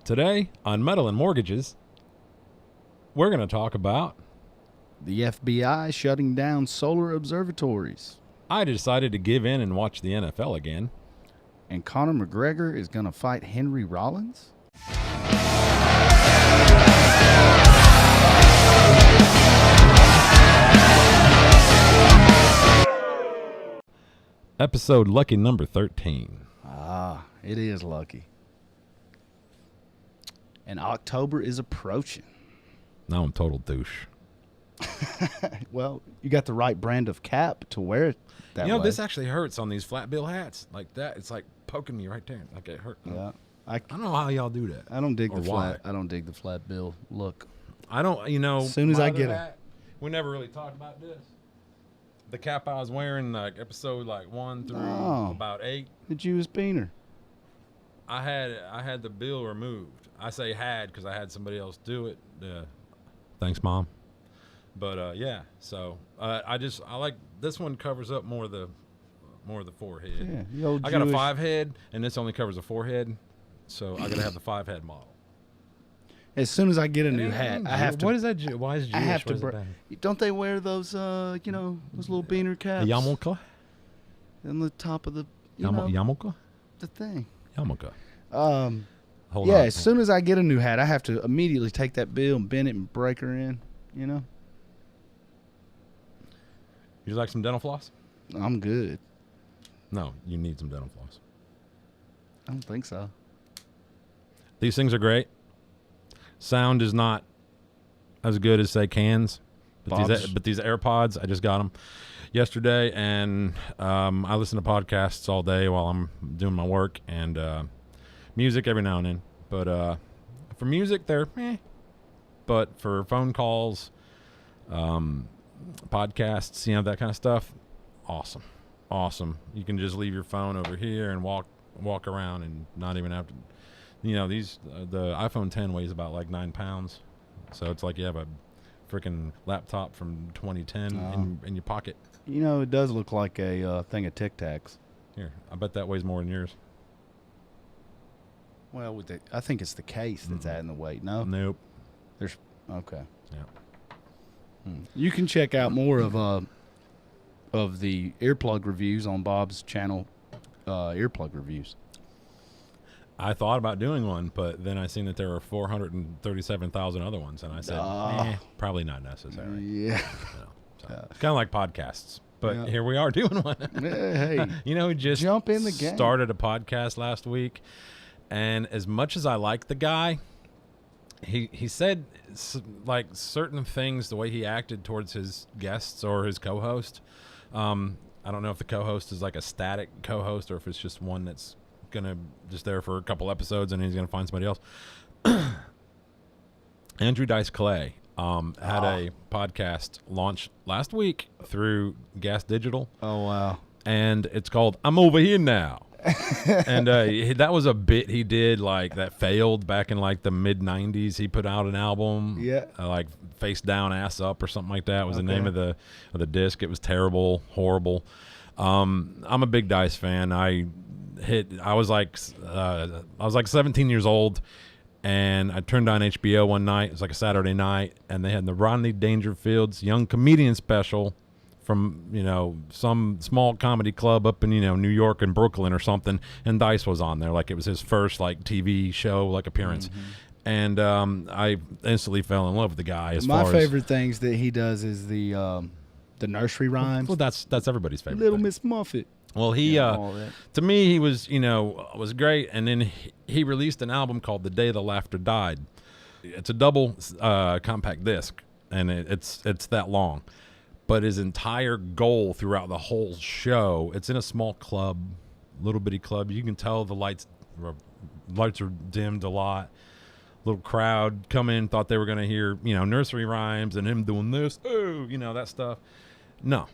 Today on Metal and Mortgages, we're going to talk about... the FBI shutting down solar observatories. I decided to give in and watch the NFL again. And Conor McGregor is going to fight Henry Rollins? Episode lucky number 13. Ah, it is lucky. And October is approaching. Now I'm total douche. Well, you got the right brand of cap to wear it that way. This actually hurts on these flat bill hats. Like that, it's like poking me right there. Like it hurt. Yeah. I don't know how y'all do that. I don't dig or the why. flat. I don't dig the flat bill look. I don't, As soon as my I other get hat, we never really talked about this. The cap I was wearing, like episode 1 through about 8. The Jewish beaner. I had the bill removed. I say had because I had somebody else do it. Thanks, Mom. But yeah, so I like this one covers up more of the forehead. Yeah, the old I got a Jewish- 5 head, and this only covers the forehead, so I gotta have the 5 head model. As soon as I get a new hat, I have to. What is that? Why is Jewish? I have to. What is it Don't they wear those? Those little beaner caps. a yarmulke? On the top of the. Yarmulke? The thing. Yarmulke. Hold on. As soon as I get a new hat, I have to immediately take that bill and bend it and break her in. You like some dental floss? I'm good. No, you need some dental floss. I don't think so. These things are great. Sound is not as good as, say, cans. But these AirPods, I just got them yesterday, and I listen to podcasts all day while I'm doing my work, and music every now and then. But for music, they're meh. But for phone calls, podcasts, that kind of stuff, awesome. You can just leave your phone over here and walk around and not even have to. These the iPhone 10 weighs about like 9 pounds, so it's like you have a freaking laptop from 2010 in your pocket. It does look like a thing of Tic Tacs. Here, I bet that weighs more than yours. Well, I think it's the case that's adding the weight. No, Nope. there's okay. Yeah. You can check out more of the earplug reviews on Bob's channel. Earplug reviews. I thought about doing one, but then I seen that there were 437,000 other ones, and I said, probably not necessary. Yeah. It's kind of like podcasts, but here we are doing one. Hey, We just jump in the game. Started a podcast last week, and as much as I like the guy, he said like certain things, the way he acted towards his guests or his co-host. I don't know if the co-host is like a static co-host or if it's just one that's gonna just there for a couple episodes and he's gonna find somebody else. Andrew Dice Clay had a podcast launch last week through Gas Digital. Oh wow. And it's called I'm Over Here Now. And that was a bit he did like that failed back in like the mid 90s. He put out an album, like Face Down Ass Up or something like that was the name of the disc. It was terrible, horrible. I'm a big Dice fan. I was like 17 years old, and I turned on HBO one night. It was like a Saturday night, and they had the Rodney Dangerfield's Young Comedian special from some small comedy club up in New York and Brooklyn or something, and Dice was on there. Like it was his first like TV show like appearance. And I instantly fell in love with the guy. My favorite things that he does is the nursery rhymes. Well, that's everybody's favorite. Little thing. Miss Muffet. Well, he to me he was was great, and then he released an album called The Day the Laughter Died. It's a double compact disc, and it's that long. But his entire goal throughout the whole show, it's in a small club, little bitty club. You can tell the lights are dimmed a lot. Little crowd come in, thought they were going to hear nursery rhymes and him doing this, that stuff. No.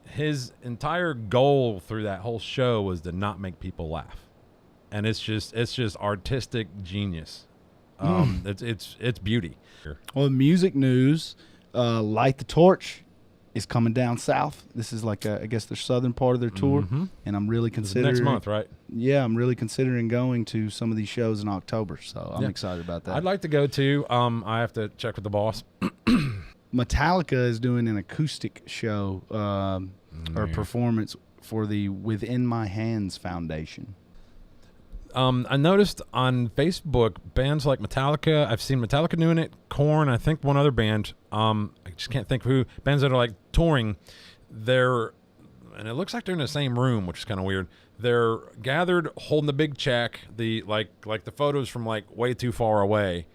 His entire goal through that whole show was to not make people laugh, and it's just artistic genius. It's beauty. Well, music news, Light the Torch is coming down south. This is like, I guess, the southern part of their tour. Mm-hmm. And I'm really considering. Next month, right? Yeah, I'm really considering going to some of these shows in October. So I'm excited about that. I'd like to go too. I have to check with the boss. Metallica is doing an acoustic show or performance for the Within My Hands Foundation. I noticed on Facebook bands like Metallica. I've seen Metallica doing it. Korn, I think one other band. I just can't think who. Bands that are like touring. And it looks like they're in the same room, which is kind of weird. They're gathered holding the big check. The like the photos from like way too far away,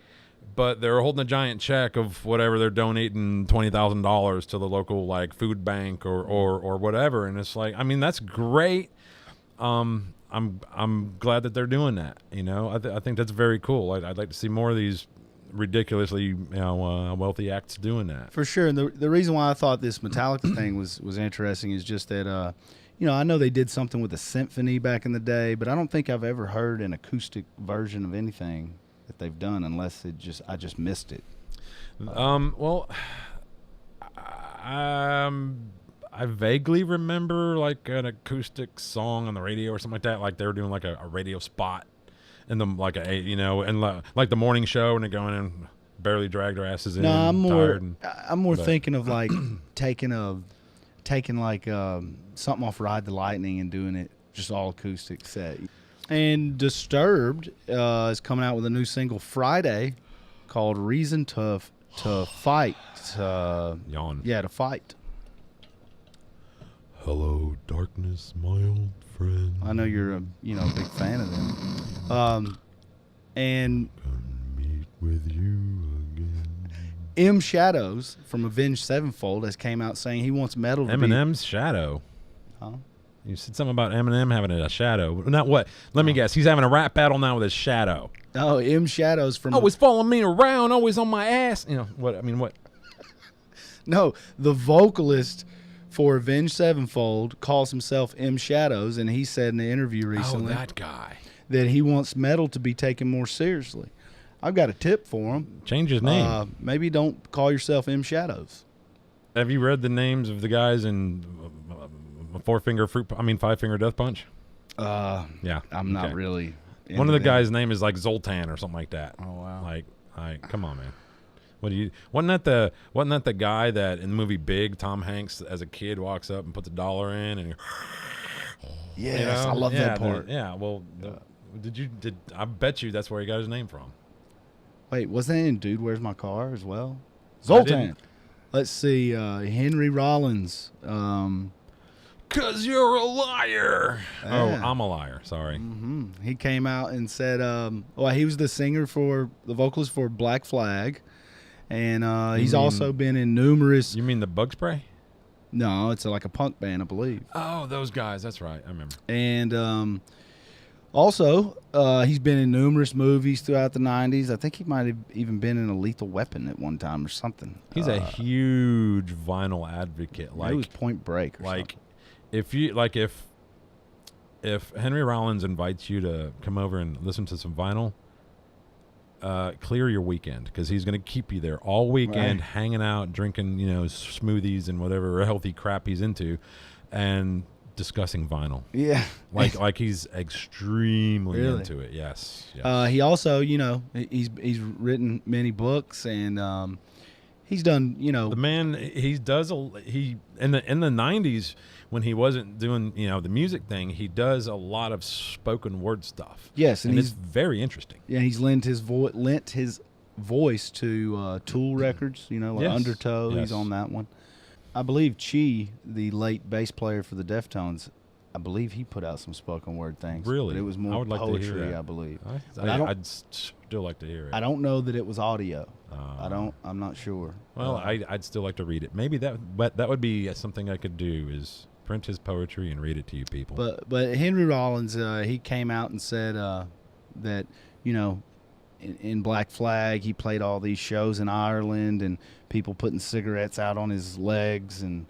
but they're holding a giant check of whatever they're donating $20,000 to the local like food bank or whatever. And it's like, I mean, that's great. I'm glad that they're doing that. You know, I think that's very cool. I'd like to see more of these ridiculously wealthy acts doing that. For sure. And the reason why I thought this Metallica thing was interesting is just that I know they did something with a symphony back in the day, but I don't think I've ever heard an acoustic version of anything that they've done unless I just missed it. I vaguely remember like an acoustic song on the radio or something like that. Like they were doing like a radio spot, and them like like the morning show, and they're going and barely dragged their asses in. No, I'm more thinking of like taking like something off Ride the Lightning and doing it just all acoustic set. And Disturbed is coming out with a new single Friday called "Reason to Fight." Yawn. Yeah, to fight. Hello, darkness, my old friend. I know you're a big fan of them. And Come meet with you again. M Shadows from Avenged Sevenfold has came out saying he wants metal to Eminem's shadow. Huh? You said something about Eminem having a shadow. Not what? Let me guess. He's having a rap battle now with his shadow. Oh, M Shadows from always following me around, always on my ass. You know what? I mean, what? No, the vocalist for Avenged Sevenfold calls himself M Shadows, and he said in an interview recently that guy that he wants metal to be taken more seriously. I've got a tip for him. Change his name. Maybe don't call yourself M Shadows. Have you read the names of the guys in Five Finger Death Punch? Yeah, I'm not really. One of the guys' name is like Zoltan or something like that. Oh wow! Like, come on, man. Wasn't that the guy that in the movie Big, Tom Hanks as a kid walks up and puts $1 in and yes, I love that part. I bet you that's where he got his name from. Wait, wasn't that in Dude, Where's My Car as well? Zoltan. Let's see, Henry Rollins. 'Cause you're a liar. Yeah. Oh, I'm a liar. Sorry. Mm-hmm. He came out and said, he was the vocalist for Black Flag. And he's also been in numerous... You mean the Bug Spray? No, it's like a punk band, I believe. Oh, those guys. That's right. I remember. And also, he's been in numerous movies throughout the 90s. I think he might have even been in a Lethal Weapon at one time or something. He's a huge vinyl advocate. Like, it was Point Break or something. If Henry Rollins invites you to come over and listen to some vinyl, clear your weekend, because he's going to keep you there all weekend, hanging out, drinking, smoothies and whatever healthy crap he's into, and discussing vinyl. Yeah, like he's extremely into it. Yes. He also, he's written many books, and he's done, the man. He in the 90s. When he wasn't doing, the music thing, he does a lot of spoken word stuff. Yes, and it's very interesting. Yeah, he's lent his voice to Tool records. Like Undertow. Yes. He's on that one. I believe Chi, the late bass player for the Deftones, I believe he put out some spoken word things. Really, but it was more poetry, I believe. I'd still like to hear it. I don't know that it was audio. I'm not sure. Well, I'd still like to read it. Maybe that would be something I could do, is print his poetry and read it to you people. But Henry Rollins, he came out and said that in Black Flag he played all these shows in Ireland, and people putting cigarettes out on his legs, and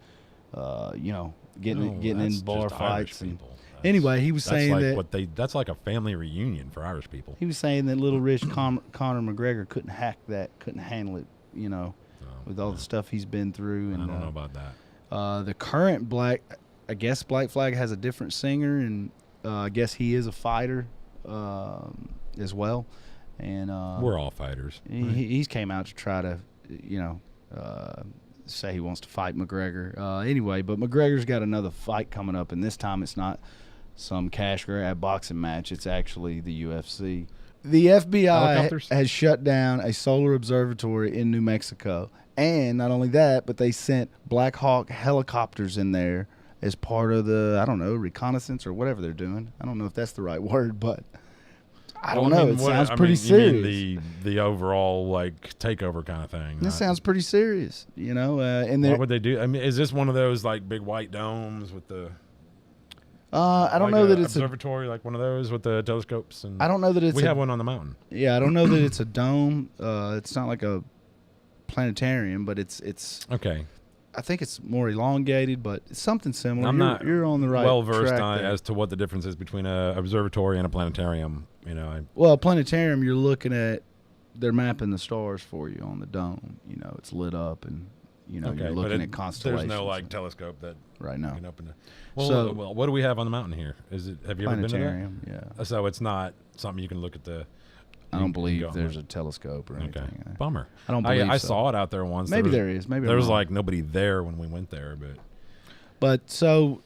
getting in bar fights. And anyway, he was saying that's like a family reunion for Irish people. He was saying that Little Rich Conor McGregor couldn't handle it, with all the stuff he's been through. And I don't know about that. The current Black Flag has a different singer, and I guess he is a fighter as well. And we're all fighters. He's came out to try to, say he wants to fight McGregor. Anyway, but McGregor's got another fight coming up, and this time it's not some cash grab boxing match. It's actually the UFC. The FBI has shut down a solar observatory in New Mexico. And not only that, but they sent Black Hawk helicopters in there as part of the, I don't know, reconnaissance or whatever they're doing. I don't know if that's the right word, but I don't know. It sounds pretty serious. You mean the overall like takeover kind of thing? This sounds pretty serious, And what would they do? I mean, is this one of those like big white domes with the? I don't know that it's observatory, like one of those with the telescopes. And I don't know that it's. We have one on the mountain. Yeah, I don't know that it's a dome. It's not like a planetarium, but it's okay. I think it's more elongated, but it's something similar. You're on the right well versed as to what the difference is between an observatory and a planetarium. Well, a planetarium, you're looking at, they're mapping the stars for you on the dome. It's lit up, and you're looking at constellations. There's no like telescope that right now. Can open it. Well, what do we have on the mountain here? Have you ever been to that? Planetarium, yeah. So it's not something you can look at the. I don't believe there's a telescope or anything. Okay. Bummer. I don't believe I saw it out there once. Maybe there is. Maybe there was like nobody there when we went there, but so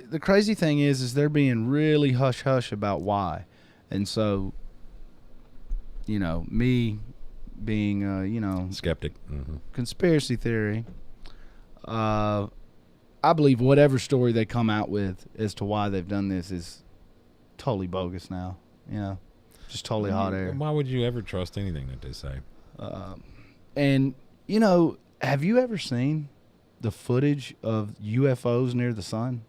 the crazy thing is they're being really hush hush about why, and so me being skeptic, conspiracy theory. I believe whatever story they come out with as to why they've done this is totally bogus now. Just totally hot air. Why would you ever trust anything that they say? And, have you ever seen the footage of UFOs near the sun?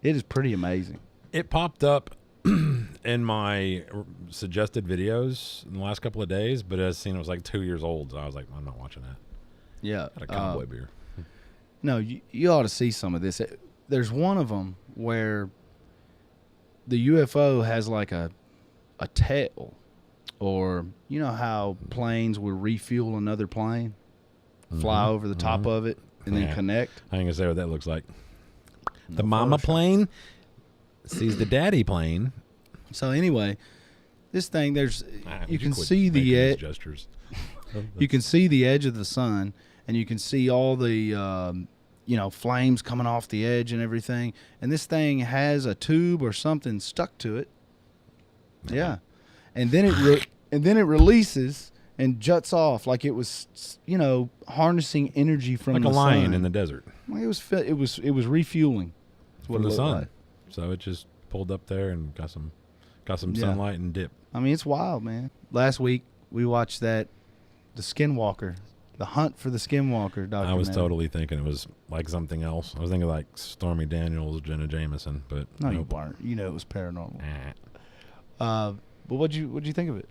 It is pretty amazing. It popped up in my suggested videos in the last couple of days, but I seen it was like 2 years old, so I was like, I'm not watching that. Yeah. Got a cowboy beer. No, you ought to see some of this. There's one of them where the UFO has like a tail, or how planes would refuel another plane, fly over the top of it, and then connect. I ain't gonna say what that looks like. The mama plane sees the daddy plane. So anyway, this thing you can see the edge. Gestures. You can see the edge of the sun, and you can see all the flames coming off the edge and everything. And this thing has a tube or something stuck to it. Yeah, and then it releases and juts off like it was, harnessing energy from like the a lion sun. in the desert. Like it was refueling from the sun. Like. So it just pulled up there and got some sunlight and dip. I mean, it's wild, man. Last week we watched the Skinwalker, the Hunt for the Skinwalker documentary. I was totally thinking it was like something else. I was thinking like Stormy Daniels, Jenna Jameson, but no, you weren't. It was paranormal. But what'd you think of it?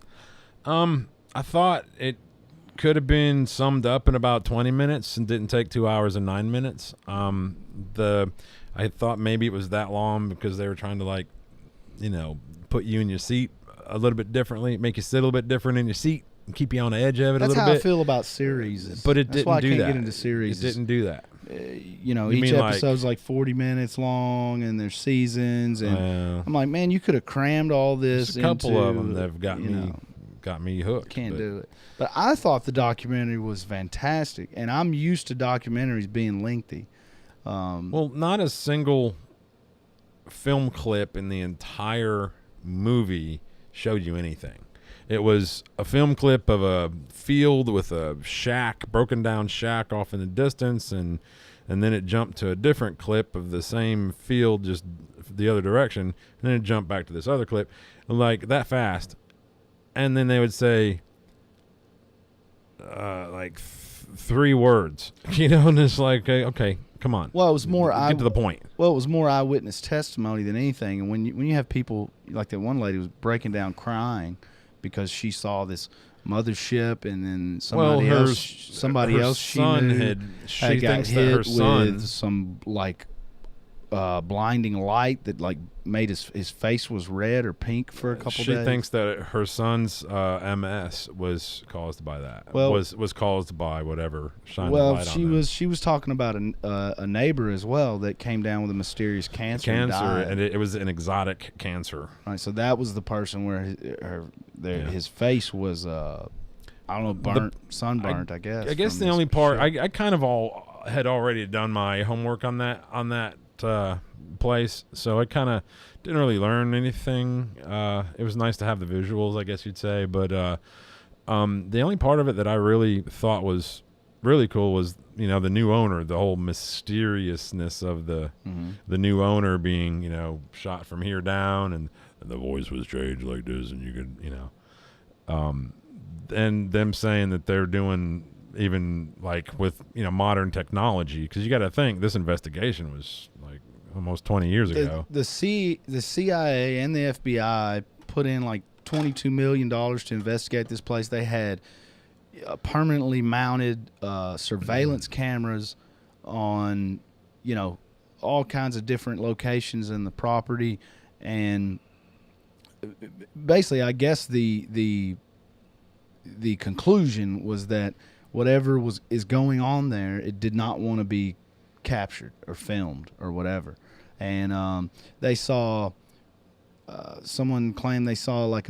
I thought it could have been summed up in about 20 minutes and didn't take 2 hours and 9 minutes. I thought maybe it was that long because they were trying to put you in your seat a little bit differently, make you sit a little bit different in your seat, and keep you on the edge of it a little bit. That's how I feel about series. But it didn't do that. That's why I can't get into series. It didn't do that. Each episode's like 40 minutes long, and there's seasons, and I'm like, man, you could have crammed all this. There's a couple of them that have got me hooked. Can't do it. But I thought the documentary was fantastic, and I'm used to documentaries being lengthy. Well, not a single film clip in the entire movie showed you anything. It was a film clip of a field with a broken down shack off in the distance, and then it jumped to a different clip of the same field, just the other direction, and then it jumped back to this other clip, like that fast. And then they would say, three words, and it's like, okay, come on. Well, it was more get to the point. Well, it was more eyewitness testimony than anything. And when you have people like that one lady was breaking down crying because she saw this mothership, and then somebody else she knew she got thinks hit that her son with some blinding light that like made his face was red or pink for a couple days. She thinks that her son's MS was caused by that. Well, was caused by whatever shining light on them. Well, she was talking about a neighbor as well that came down with a mysterious cancer. And it was an exotic cancer. Right, so that was the person where his face was I don't know, sunburnt. I guess. I guess the only part I kind of had already done my homework on that place, so I kind of didn't really learn anything. It was nice to have the visuals, I guess you'd say, but the only part of it that I really thought was really cool was the new owner, the whole mysteriousness of the new owner being shot from here down, and the voice was changed like this, and you could and them saying that they're doing even like with modern technology, because you got to think this investigation was like almost 20 years ago. The CIA and the FBI put in like $22 million to investigate this place. They had permanently mounted surveillance cameras on all kinds of different locations in the property, and basically I guess the conclusion was that whatever is going on there, it did not want to be captured or filmed or whatever. And they saw someone claimed they saw like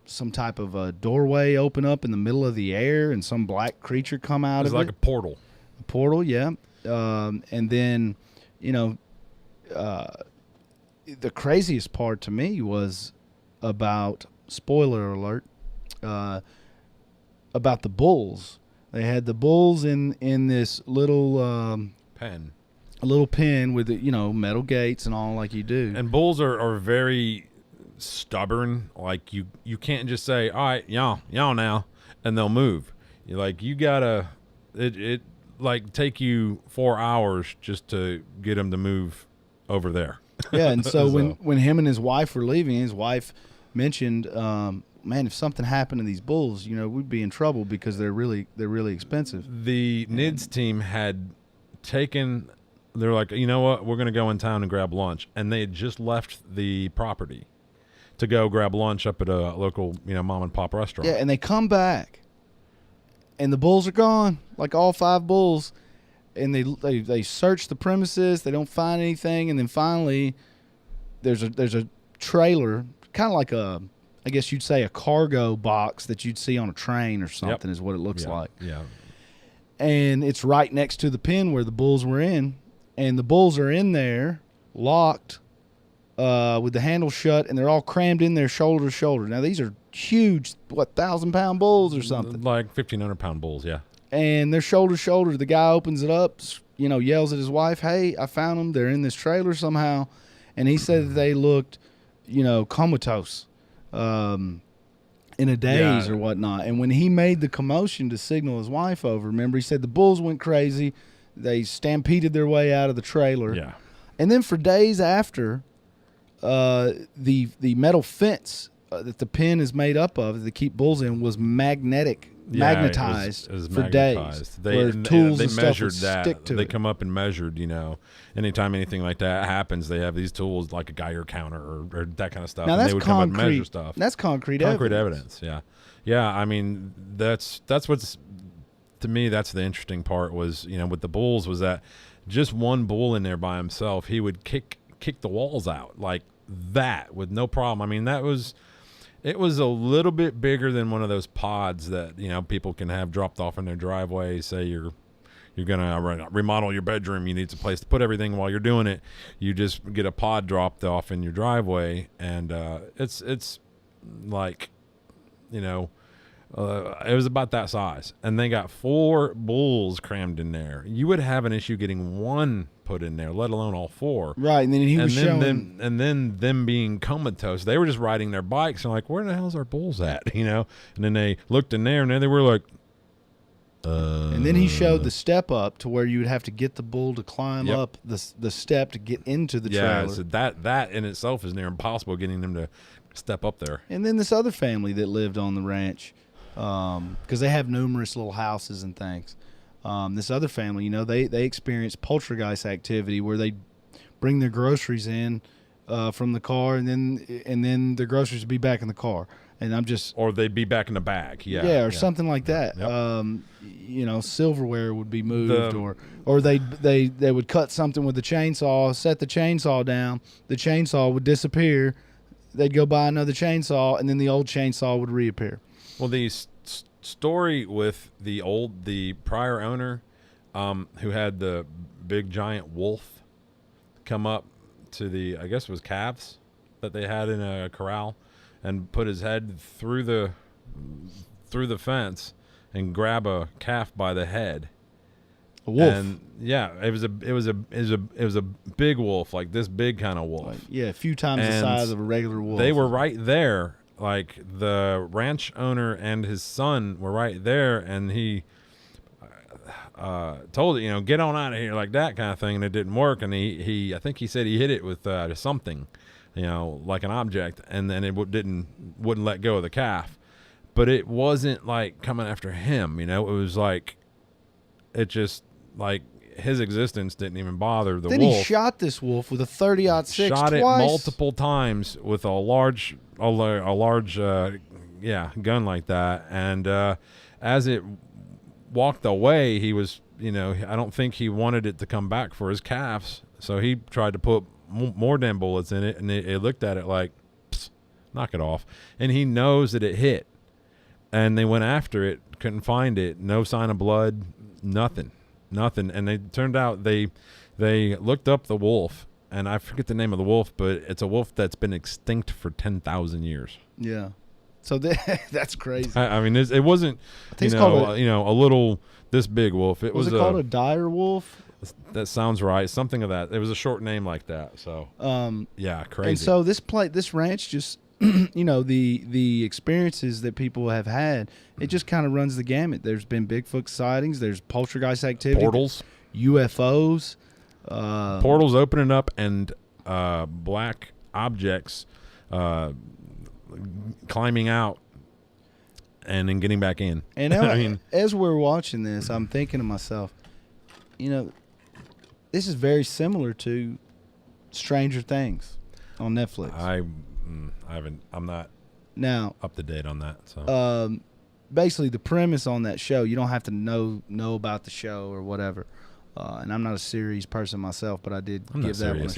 some type of a doorway open up in the middle of the air and some black creature come out of it. It was like a portal. A portal, yeah. And then, the craziest part to me was about, spoiler alert, about the bulls. They had the bulls in this little pen. A little pen with metal gates and all, like you do. And bulls are very stubborn. Like you can't just say, all right, y'all now, and they'll move. You gotta it like take you 4 hours just to get them to move over there. Yeah, and so when him and his wife were leaving, his wife mentioned, man, if something happened to these bulls, we'd be in trouble because they're really expensive. The NIDS team had taken. They're like, you know what? We're going to go in town and grab lunch, and they had just left the property to go grab lunch up at a local, mom and pop restaurant. Yeah, and they come back, and the bulls are gone, like all 5 bulls, and they search the premises. They don't find anything, and then finally, there's a trailer, kind of like I guess you'd say a cargo box that you'd see on a train or something. Is what it looks like. Yeah. And it's right next to the pen where the bulls were in, and the bulls are in there locked with the handle shut, and they're all crammed in there shoulder to shoulder. Now these are huge, 1,000-pound bulls or something, like 1,500-pound bulls. Yeah. And they're shoulder to shoulder. The guy opens it up, yells at his wife, "Hey, I found them. They're in this trailer somehow," and he said that they looked, comatose. In a daze or whatnot. And when he made the commotion to signal his wife over, remember, he said the bulls went crazy. They stampeded their way out of the trailer. Yeah. And then for days after, the metal fence that the pen is made up of that keep bulls in was magnetized it was for magnetized. days. Tools they and measured stuff would stick to they it. come up and measured, anytime anything like that happens, they have these tools like a Geiger counter or that kind of stuff. Now and that's they would concrete. come up and measure stuff. That's concrete evidence. Yeah. Yeah. I mean, that's what's, to me, that's the interesting part was, with the bulls was that just one bull in there by himself, he would kick the walls out like that with no problem. I mean, it was a little bit bigger than one of those pods that, people can have dropped off in their driveway. Say you're going to remodel your bedroom. You need a place to put everything while you're doing it. You just get a pod dropped off in your driveway, and it's like, it was about that size. And they got 4 bulls crammed in there. You would have an issue getting one put in there, let alone all 4. Right, and then he was showing... And then them being comatose, they were just riding their bikes and like, where the hell's our bulls at, And then they looked in there, and then they were like, And then he showed the step up to where you would have to get the bull to climb up the step to get into the trailer. Yeah, so that in itself is near impossible, getting them to step up there. And then this other family that lived on the ranch, because they have numerous little houses and things. This other family, they experienced poltergeist activity where they bring their groceries in from the car, and then the groceries would be back in the car. And I'm just, or they'd be back in the bag, or something like that. Yep. Silverware would be moved, or they would cut something with the chainsaw, set the chainsaw down, the chainsaw would disappear, they'd go buy another chainsaw, and then the old chainsaw would reappear. Well, the story with the prior owner, who had the big giant wolf come up to the, I guess it was calves that they had in a corral, and put his head through the fence and grab a calf by the head. A wolf. And yeah, it was a big wolf, like this big kind of wolf. A few times the size of a regular wolf. They were right there. Like the ranch owner and his son were right there, and he told it, get on out of here, like that kind of thing, and it didn't work. And I think he said he hit it with something, like an object, and then it wouldn't let go of the calf. But it wasn't like coming after him, it was like, it just like his existence didn't even bother the wolf. Then he shot this wolf with a 30-06 Shot twice. it multiple times with a large gun like that, and as it walked away, he was, I don't think he wanted it to come back for his calves, so he tried to put more damn bullets in it, and it looked at it like, knock it off. And he knows that it hit, and they went after it, couldn't find it, no sign of blood, nothing. And they turned out they looked up the wolf, and I forget the name of the wolf, but it's a wolf that's been extinct for 10,000 years. Yeah. So that's crazy. I mean, it wasn't, a little this big wolf. It was it called a dire wolf? That sounds right. Something of that. It was a short name like that. So, crazy. And so this ranch just, the experiences that people have had, it just kind of runs the gamut. There's been Bigfoot sightings. There's poltergeist activity. Portals. UFOs. Portals opening up, and black objects climbing out and then getting back in. And as we're watching this, I'm thinking to myself, this is very similar to Stranger Things on Netflix. I'm not now up to date on that. So basically the premise on that show, you don't have to know about the show or whatever. And I'm not a series person myself, but I did give that one a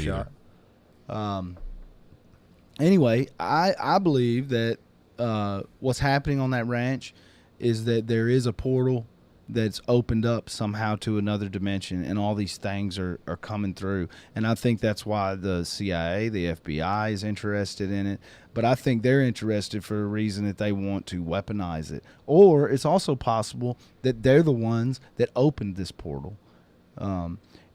shot. Anyway, I believe that what's happening on that ranch is that there is a portal that's opened up somehow to another dimension, and all these things are coming through. And I think that's why the CIA, the FBI is interested in it. But I think they're interested for a reason that they want to weaponize it. Or it's also possible that they're the ones that opened this portal.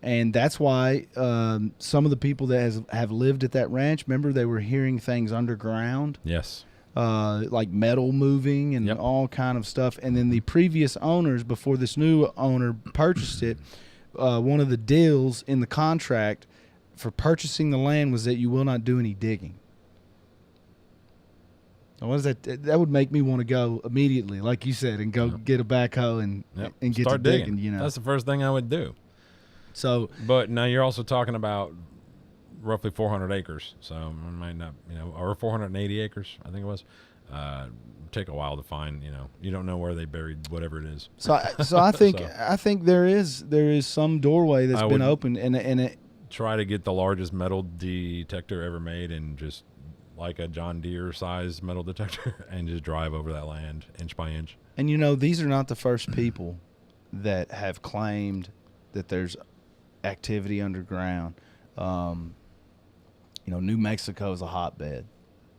And that's why some of the people that have lived at that ranch, remember, they were hearing things underground. Yes. Like metal moving and all kind of stuff. And then the previous owners, before this new owner purchased it, one of the deals in the contract for purchasing the land was that you will not do any digging. Now, what is that? That would make me want to go immediately, like you said, and go get a backhoe and get Start to digging. That's the first thing I would do. So, but now you're also talking about roughly 400 acres, so it might not, or 480 acres, I think it was. Take a while to find, you don't know where they buried whatever it is. So I think there is some doorway that's been opened, and it try to get the largest metal detector ever made, and just like a John Deere sized metal detector, and just drive over that land inch by inch. And these are not the first people that have claimed that there's activity underground. New Mexico is a hotbed,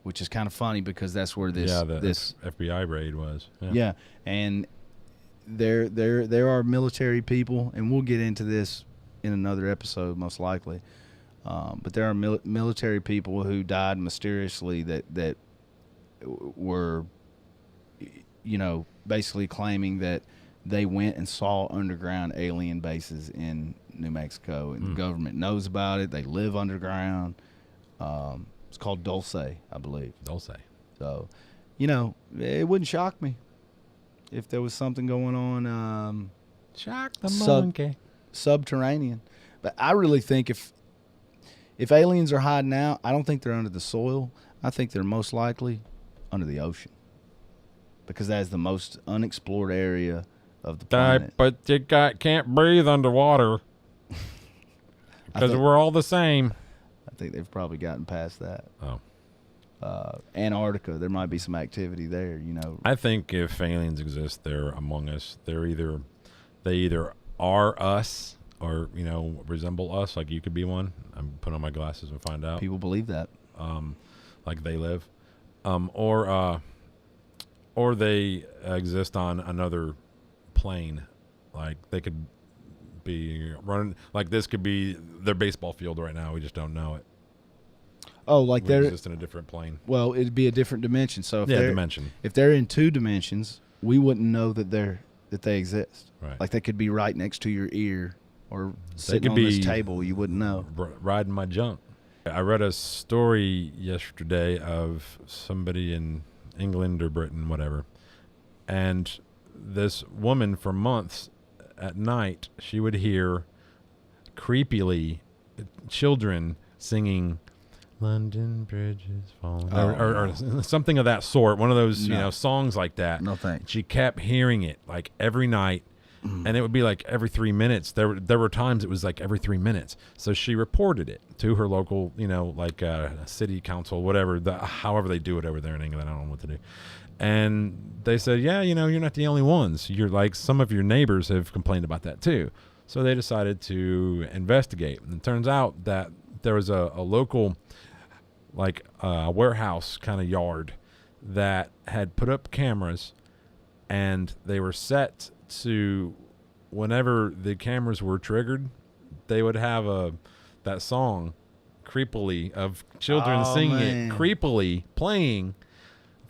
which is kind of funny because that's where this FBI raid was. Yeah, and there are military people, and we'll get into this in another episode most likely. But there are military people who died mysteriously that were, basically claiming that they went and saw underground alien bases in New Mexico, and the government knows about it. They live underground. It's called Dulce, I believe. Dulce. So, it wouldn't shock me if there was something going on. Shock the monkey. Subterranean. But I really think if aliens are hiding out, I don't think they're under the soil. I think they're most likely under the ocean, because that is the most unexplored area of the planet. But you can't breathe underwater because we're all the same. I think they've probably gotten past that. Oh. Antarctica, there might be some activity there, I think if aliens exist, they're among us. They either are us or, resemble us, like you could be one. I'm putting on my glasses and find out. People believe that. Like they live. Or they exist on another plane. Like they could be running, like this could be their baseball field right now. We just don't know it. Oh, like they're just in a different plane. Well, it'd be a different dimension. So dimension. If they're in 2 dimensions, we wouldn't know that they exist. Right. Like they could be right next to your ear or sitting on this table. You wouldn't know. Riding my junk. I read a story yesterday of somebody in England or Britain, whatever, and this woman for months at night, she would hear creepily children singing London Bridge is falling, or something of that sort. One of those, songs like that. No thanks. She kept hearing it like every night, and it would be like every 3 minutes. There were times it was like every 3 minutes. So she reported it to her local, city council, whatever. However they do it over there in England, I don't know what to do. And they said, yeah, you're not the only ones. You're like, some of your neighbors have complained about that too. So they decided to investigate. And it turns out that there was a local, like warehouse kind of yard that had put up cameras, and they were set to, whenever the cameras were triggered, they would have that song creepily of children singing it creepily playing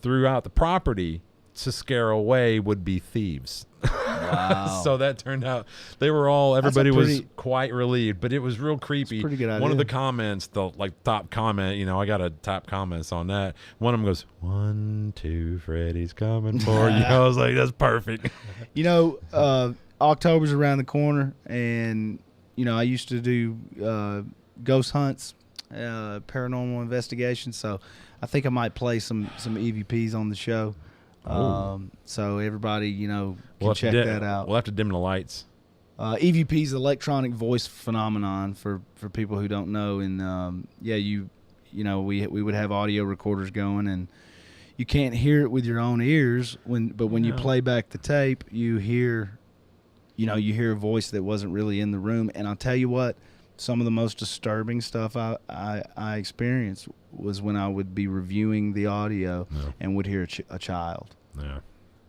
throughout the property to scare away would-be thieves. Wow. So that turned out everybody was quite relieved, but it was real creepy. Pretty good idea. One of the comments, the top comment, I got a top comments on that. One of them goes, 1, 2, Freddy's coming for you. I was like, that's perfect. October's around the corner, and I used to do ghost hunts, paranormal investigations, so I think I might play some EVPs on the show. So everybody, can check that out. We'll have to dim the lights. EVP is electronic voice phenomenon for people who don't know. And we would have audio recorders going, and you can't hear it with your own ears. But when you play back the tape, you hear a voice that wasn't really in the room. And I'll tell you what, some of the most disturbing stuff I experienced was when I would be reviewing the audio and would hear a child. Yeah.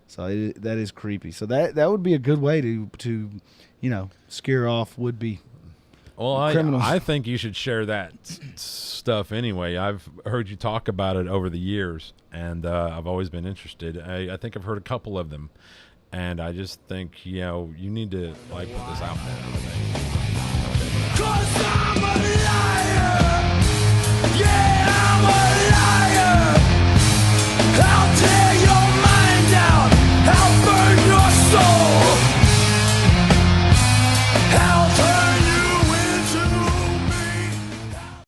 So that is creepy. So that would be a good way to scare off would-be criminals. I think you should share that stuff anyway. I've heard you talk about it over the years, and I've always been interested. I think I've heard a couple of them, and I just think you need to put this out there. 'Cause I'm a liar. Yeah, I'm a liar. I'll tear your mind out. I'll burn your soul. I'll turn